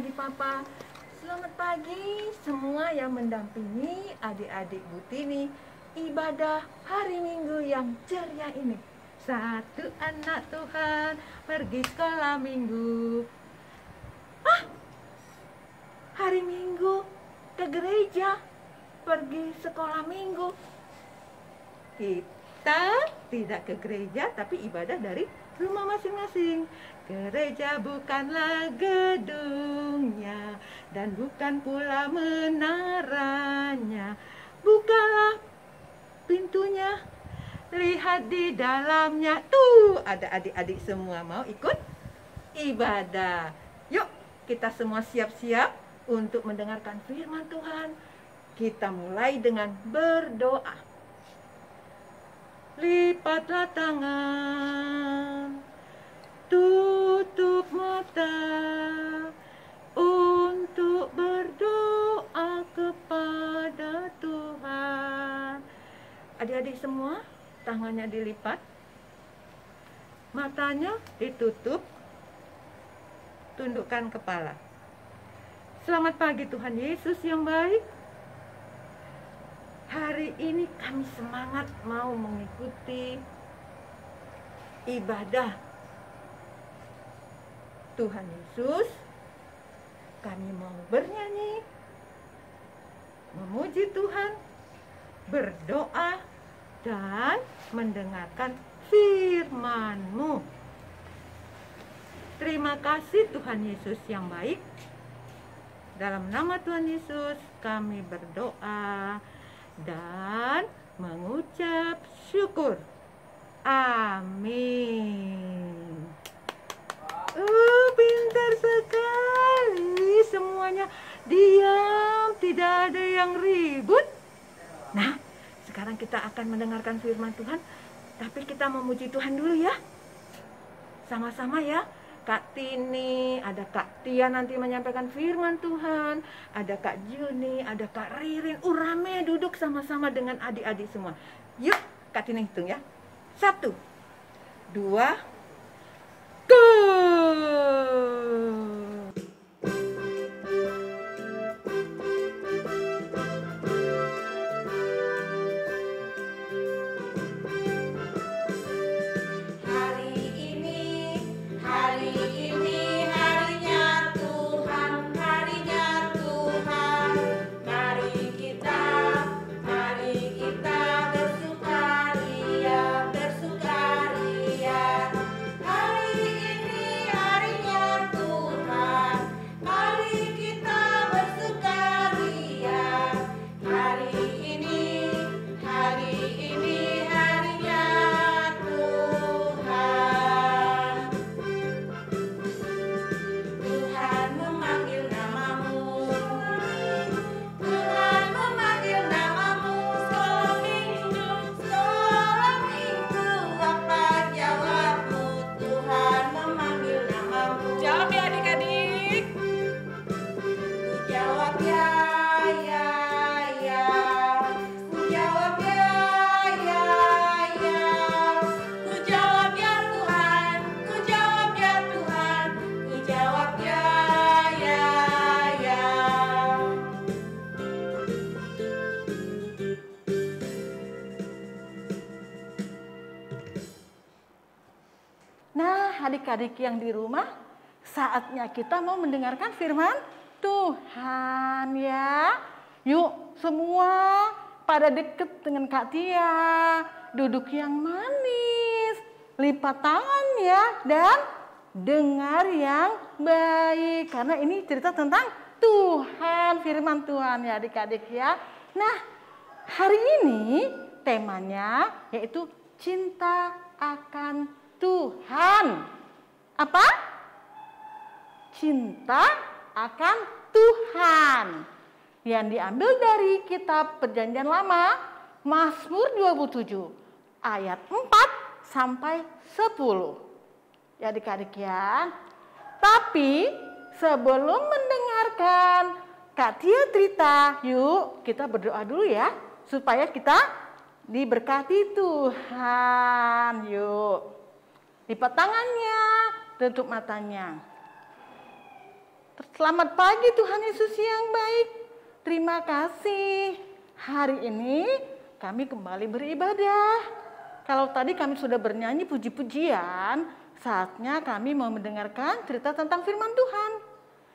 pagi Papa. Selamat pagi semua yang mendampingi adik-adik Bu Tini ibadah hari Minggu yang ceria ini. Satu anak Tuhan pergi sekolah Minggu. Hari Minggu ke gereja, pergi sekolah Minggu. Kita tidak ke gereja tapi ibadah dari rumah masing-masing. Gereja bukanlah gedungnya dan bukan pula menaranya. Bukalah pintunya, lihat di dalamnya. Tuh, ada adik-adik semua mau ikut ibadah. Yuk, kita semua siap-siap untuk mendengarkan firman Tuhan. Kita mulai dengan berdoa. Lipatlah tangan, tutup mata untuk berdoa kepada Tuhan. Adik-adik semua, tangannya dilipat, matanya ditutup, tundukkan kepala. Selamat pagi Tuhan Yesus yang baik. Hari ini kami semangat mau mengikuti ibadah Tuhan Yesus. Kami mau bernyanyi, memuji Tuhan, berdoa, dan mendengarkan firman-Mu. Terima kasih Tuhan Yesus yang baik. Dalam nama Tuhan Yesus kami berdoa dan mengucap syukur. Amin. Pintar sekali semuanya. Diam, tidak ada yang ribut. Nah, sekarang kita akan mendengarkan firman Tuhan, tapi kita memuji Tuhan dulu ya. Sama-sama ya. Kak Tini, ada Kak Tia nanti menyampaikan firman Tuhan, ada Kak Juni, ada Kak Ririn. Rame duduk sama-sama dengan adik-adik semua. Yuk, Kak Tini hitung ya. 1, 2, go! Adik-adik yang di rumah, saatnya kita mau mendengarkan firman Tuhan ya. Yuk semua pada deket dengan Kak Tia, duduk yang manis, lipat tangan ya, dan dengar yang baik. Karena ini cerita tentang Tuhan, firman Tuhan ya adik-adik ya. Nah, hari ini temanya yaitu cinta akan Tuhan. Apa? Cinta akan Tuhan. Yang diambil dari kitab Perjanjian Lama, Mazmur 27 ayat 4 sampai 10. Ya adik-adik ya. Tapi sebelum mendengarkan Kak Tia cerita, yuk kita berdoa dulu ya, supaya kita diberkati Tuhan. Yuk. Lipat tangannya, tutup matanya. Selamat pagi Tuhan Yesus yang baik. Terima kasih. Hari ini kami kembali beribadah. Kalau tadi kami sudah bernyanyi puji-pujian, saatnya kami mau mendengarkan cerita tentang firman Tuhan.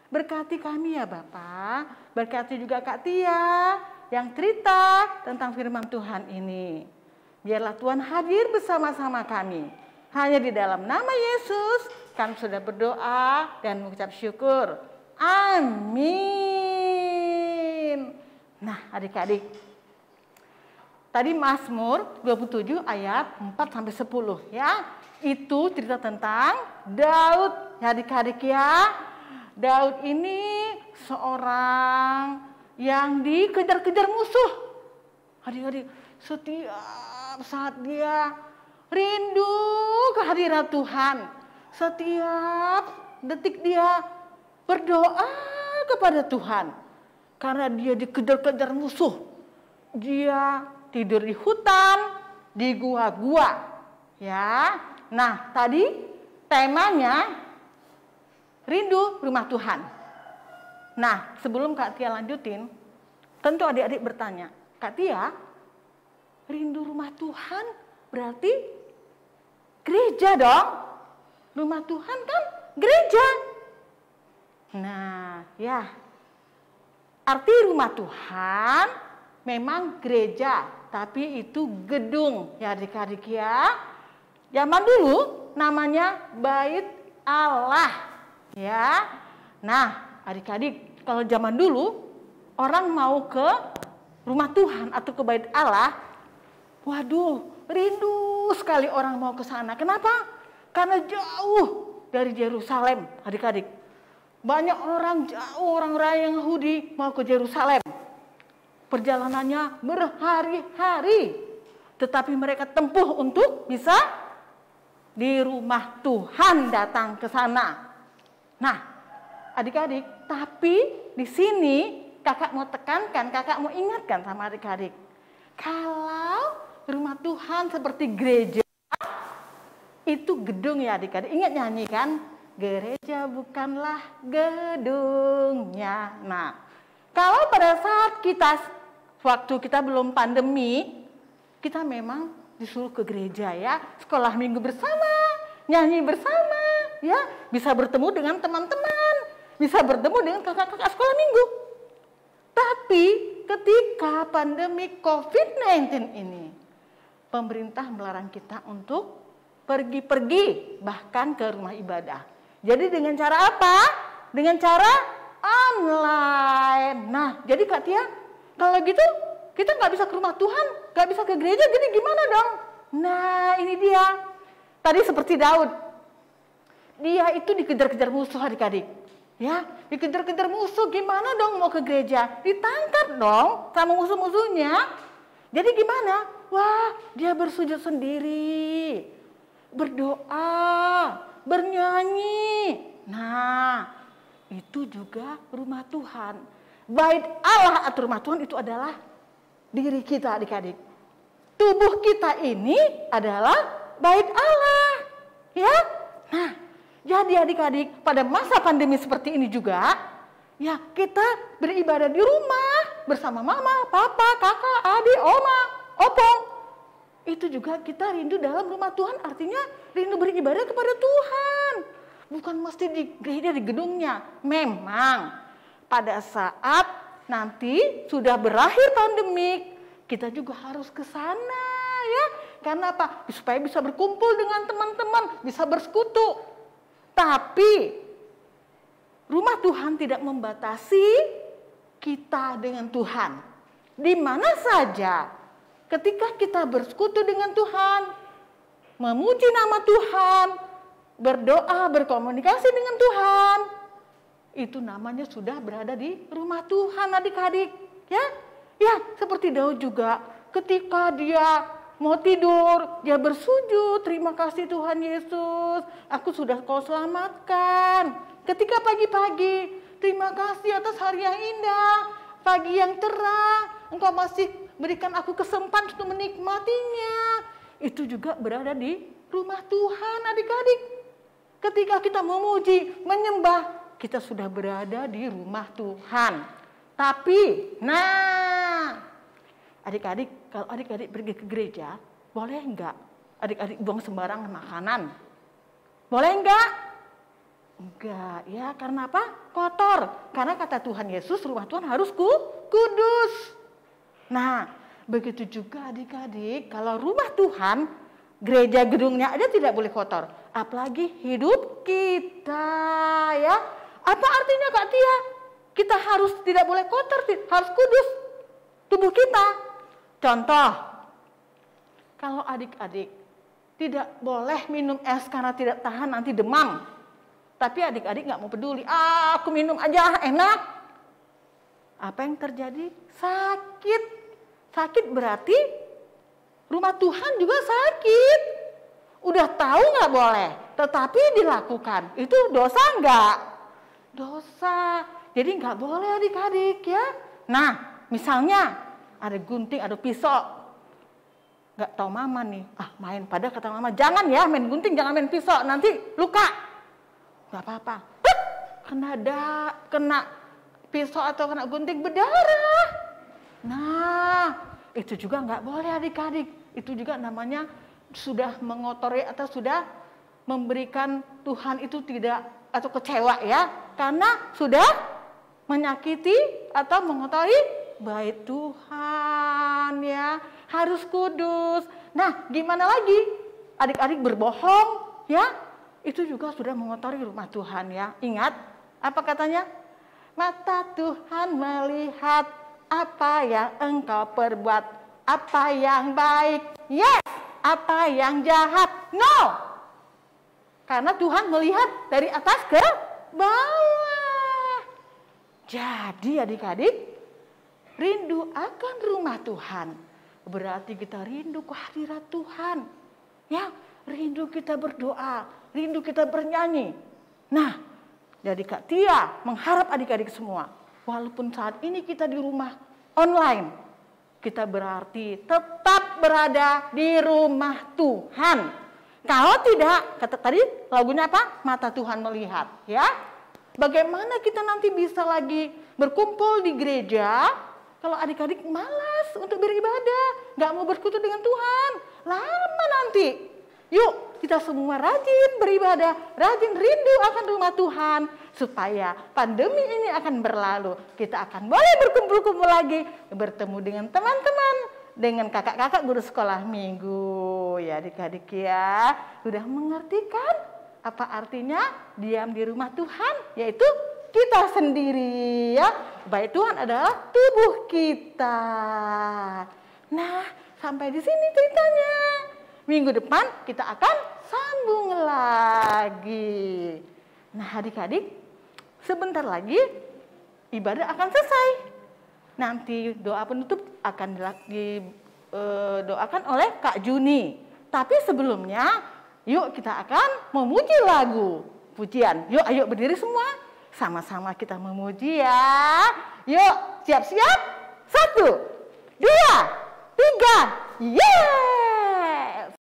Berkati kami ya Bapak, berkati juga Kak Tia yang cerita tentang firman Tuhan ini. Biarlah Tuhan hadir bersama-sama kami. Hanya di dalam nama Yesus kami sudah berdoa dan mengucap syukur. Amin. Nah adik-adik, tadi Mazmur 27 ayat 4-10 ya. Itu cerita tentang Daud ya adik-adik ya. Daud ini seorang yang dikejar-kejar musuh. Adik-adik, setiap saat dia rindu kehadiran Tuhan. Setiap detik dia berdoa kepada Tuhan. Karena dia dikejar-kejar musuh. Dia tidur di hutan, di gua-gua. Ya. Nah, tadi temanya rindu rumah Tuhan. Nah, sebelum Kak Tia lanjutin, tentu adik-adik bertanya, Kak Tia, rindu rumah Tuhan berarti gereja dong? Rumah Tuhan kan gereja. Nah, ya. Arti rumah Tuhan memang gereja, tapi itu gedung ya adik-adik ya. Zaman dulu namanya Bait Allah ya. Nah, adik-adik, kalau zaman dulu orang mau ke rumah Tuhan atau ke Bait Allah, waduh, rindu sekali orang mau ke sana. Kenapa? Karena jauh dari Yerusalem, adik-adik. Banyak orang jauh, orang-orang yang Yahudi mau ke Yerusalem. Perjalanannya berhari-hari. Tetapi mereka tempuh untuk bisa di rumah Tuhan datang ke sana. Nah, adik-adik, tapi di sini kakak mau tekankan, kakak mau ingatkan sama adik-adik. Kalau rumah Tuhan seperti gereja, itu gedung ya adik-adik. Ingat nyanyi kan? Gereja bukanlah gedungnya. Nah, kalau pada saat waktu kita belum pandemi, kita memang disuruh ke gereja ya. Sekolah minggu bersama, nyanyi bersama, ya. Bisa bertemu dengan teman-teman, bisa bertemu dengan kakak-kakak sekolah minggu. Tapi ketika pandemi COVID-19 ini, pemerintah melarang kita untuk pergi-pergi bahkan ke rumah ibadah. Jadi dengan cara apa? Dengan cara online. Nah, jadi Kak Tia, kalau gitu kita nggak bisa ke rumah Tuhan, nggak bisa ke gereja, jadi gimana dong? Nah, ini dia. Tadi seperti Daud. Dia itu dikejar-kejar musuh adik-adik. Ya, dikejar-kejar musuh, gimana dong mau ke gereja? Ditangkap dong sama musuh-musuhnya. Jadi gimana? Wah, dia bersujud sendiri, berdoa, bernyanyi. Nah, itu juga rumah Tuhan. Bait Allah atau rumah Tuhan itu adalah diri kita adik-adik. Tubuh kita ini adalah bait Allah. Ya, nah, jadi adik-adik pada masa pandemi seperti ini juga, ya kita beribadah di rumah bersama mama, papa, kakak, adik, oma, opong. Itu juga kita rindu dalam rumah Tuhan, artinya rindu beribadah kepada Tuhan. Bukan mesti di gereja, di gedungnya. Memang pada saat nanti sudah berakhir pandemik, kita juga harus ke sana ya. Karena apa? Supaya bisa berkumpul dengan teman-teman, bisa bersekutu. Tapi rumah Tuhan tidak membatasi kita dengan Tuhan. Di mana saja ketika kita bersekutu dengan Tuhan, memuji nama Tuhan, berdoa, berkomunikasi dengan Tuhan, itu namanya sudah berada di rumah Tuhan adik-adik. Ya, ya seperti Daud juga ketika dia mau tidur, dia bersujud, terima kasih Tuhan Yesus, aku sudah kau selamatkan. Ketika pagi-pagi, terima kasih atas hari yang indah, pagi yang terang, engkau masih berikan aku kesempatan untuk menikmatinya. Itu juga berada di rumah Tuhan adik-adik. Ketika kita memuji, menyembah, kita sudah berada di rumah Tuhan. Tapi, adik-adik, kalau adik-adik pergi ke gereja, boleh enggak adik-adik buang sembarangan makanan? Boleh enggak? Enggak, ya karena apa? Kotor. Karena kata Tuhan Yesus, rumah Tuhan harus kudus. Nah, begitu juga adik-adik, kalau rumah Tuhan, gereja gedungnya aja tidak boleh kotor. Apalagi hidup kita, ya. Apa artinya Kak Tia? Kita harus tidak boleh kotor, harus kudus tubuh kita. Contoh, kalau adik-adik tidak boleh minum es karena tidak tahan nanti demam. Tapi adik-adik nggak mau peduli, aku minum aja enak. Apa yang terjadi? Sakit. Sakit berarti rumah Tuhan juga sakit. Udah tahu nggak boleh, tetapi dilakukan. Itu dosa nggak? Dosa. Jadi nggak boleh adik-adik ya. Nah, misalnya ada gunting, ada pisau. Nggak tahu mama nih, main. Padahal kata mama, jangan ya main gunting, jangan main pisau, nanti luka. Nggak apa-apa. Kena pisau atau kena gunting berdarah. Nah, itu juga nggak boleh adik-adik. Itu juga namanya sudah mengotori atau sudah memberikan Tuhan itu tidak atau kecewa ya. Karena sudah menyakiti atau mengotori bait Tuhan ya. Harus kudus. Nah, gimana lagi? Adik-adik berbohong ya. Itu juga sudah mengotori rumah Tuhan ya. Ingat apa katanya? Mata Tuhan melihat apa yang engkau perbuat, apa yang baik, yes, apa yang jahat, no. Karena Tuhan melihat dari atas ke bawah. Jadi adik-adik, rindu akan rumah Tuhan. Berarti kita rindu kehadirat Tuhan. Ya, rindu kita berdoa, rindu kita bernyanyi. Nah, jadi Kak Tia mengharap adik-adik semua, walaupun saat ini kita di rumah online, kita berarti tetap berada di rumah Tuhan. Kalau tidak, kata tadi lagunya apa? Mata Tuhan melihat, ya. Bagaimana kita nanti bisa lagi berkumpul di gereja kalau adik-adik malas untuk beribadah, nggak mau bersekutu dengan Tuhan, lama nanti. Yuk kita semua rajin beribadah, rajin rindu akan rumah Tuhan, supaya pandemi ini akan berlalu. Kita akan boleh berkumpul-kumpul lagi, bertemu dengan teman-teman, dengan kakak-kakak guru sekolah minggu. Ya adik-adik ya, sudah mengerti kan apa artinya diam di rumah Tuhan? Yaitu kita sendiri ya. Bait Tuhan adalah tubuh kita. Nah, sampai di sini ceritanya. Minggu depan kita akan sambung lagi. Nah, adik-adik, sebentar lagi ibadah akan selesai. Nanti doa penutup akan didoakan oleh Kak Juni. Tapi sebelumnya, yuk kita akan memuji lagu pujian. Yuk, ayo berdiri semua. Sama-sama kita memuji ya. Yuk, siap-siap. 1, 2, 3. Yes!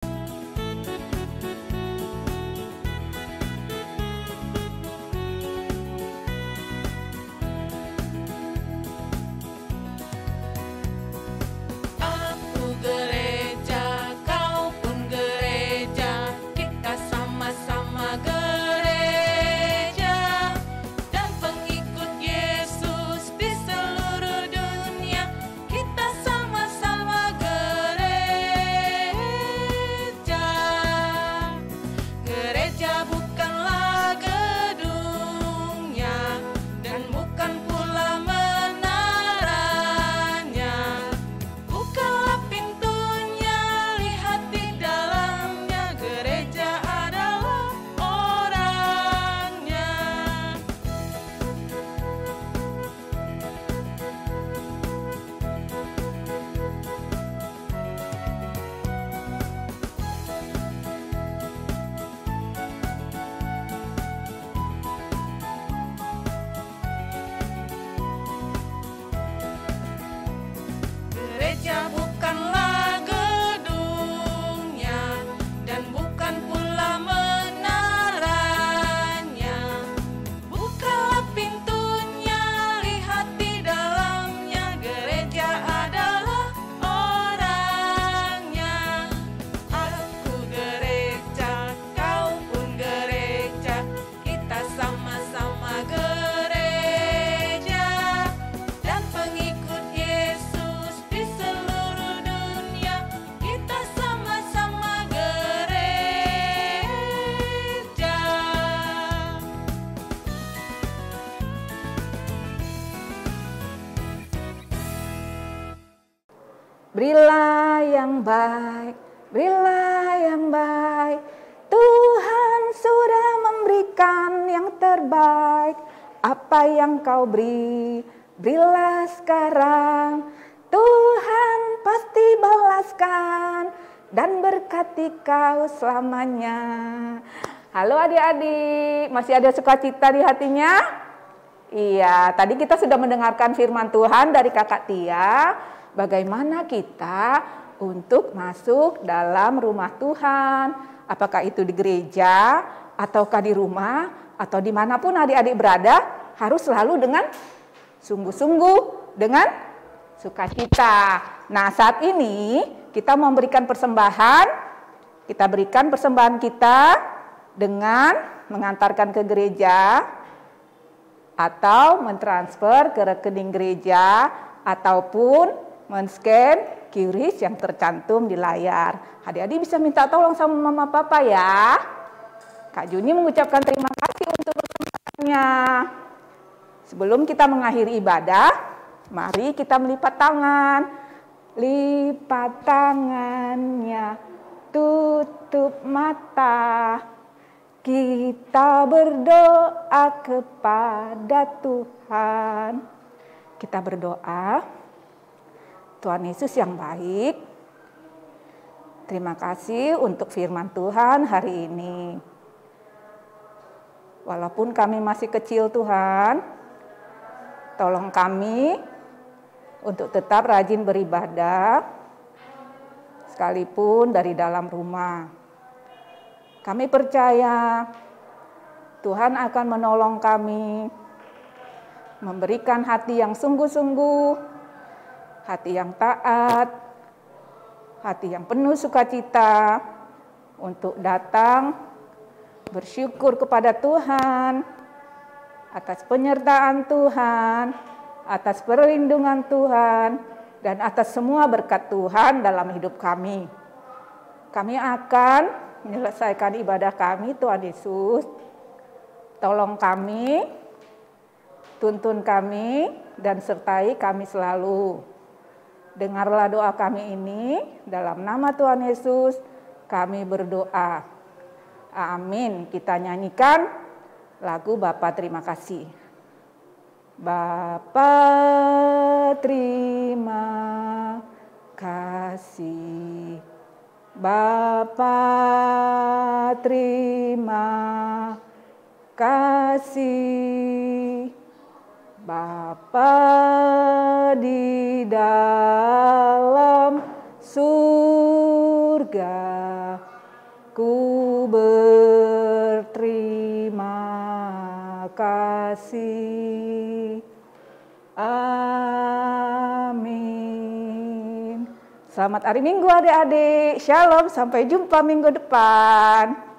Aku gereja, kau pun gereja, kita sama-sama gereja dan pengikut Yesus di seluruh dunia, kita sama-sama gereja. berilah yang baik, berilah yang baik. Tuhan sudah memberikan yang terbaik. Apa yang kau beri, berilah sekarang. Tuhan pasti balaskan dan berkati kau selamanya. Halo adik-adik, masih ada sukacita di hatinya? Iya, tadi kita sudah mendengarkan firman Tuhan dari Kakak Tia. Bagaimana kita untuk masuk dalam rumah Tuhan. Apakah itu di gereja, ataukah di rumah, atau dimanapun adik-adik berada, harus selalu dengan sungguh-sungguh, dengan sukacita. Nah, saat ini kita memberikan persembahan. Kita berikan persembahan kita dengan mengantarkan ke gereja, atau mentransfer ke rekening gereja, ataupun men-scan QRIS yang tercantum di layar. Adik-adik bisa minta tolong sama mama papa ya. Kak Juni mengucapkan terima kasih untuk persembahannya. Sebelum kita mengakhiri ibadah, mari kita melipat tangan. Lipat tangannya, tutup mata. Kita berdoa kepada Tuhan. Kita berdoa. Tuhan Yesus yang baik, terima kasih untuk firman Tuhan hari ini. Walaupun kami masih kecil Tuhan, tolong kami untuk tetap rajin beribadah, sekalipun dari dalam rumah. Kami percaya Tuhan akan menolong kami, memberikan hati yang sungguh-sungguh, hati yang taat, hati yang penuh sukacita untuk datang bersyukur kepada Tuhan atas penyertaan Tuhan, atas perlindungan Tuhan, dan atas semua berkat Tuhan dalam hidup kami. Kami akan menyelesaikan ibadah kami, Tuhan Yesus. Tolong kami, tuntun kami, dan sertai kami selalu. Dengarlah doa kami ini, dalam nama Tuhan Yesus kami berdoa. Amin. Kita nyanyikan lagu Bapa terima kasih. Bapa terima kasih. Bapa terima kasih. Bapa di dalam surga, ku berterima kasih. Amin. Selamat hari Minggu adik-adik. Shalom, sampai jumpa minggu depan.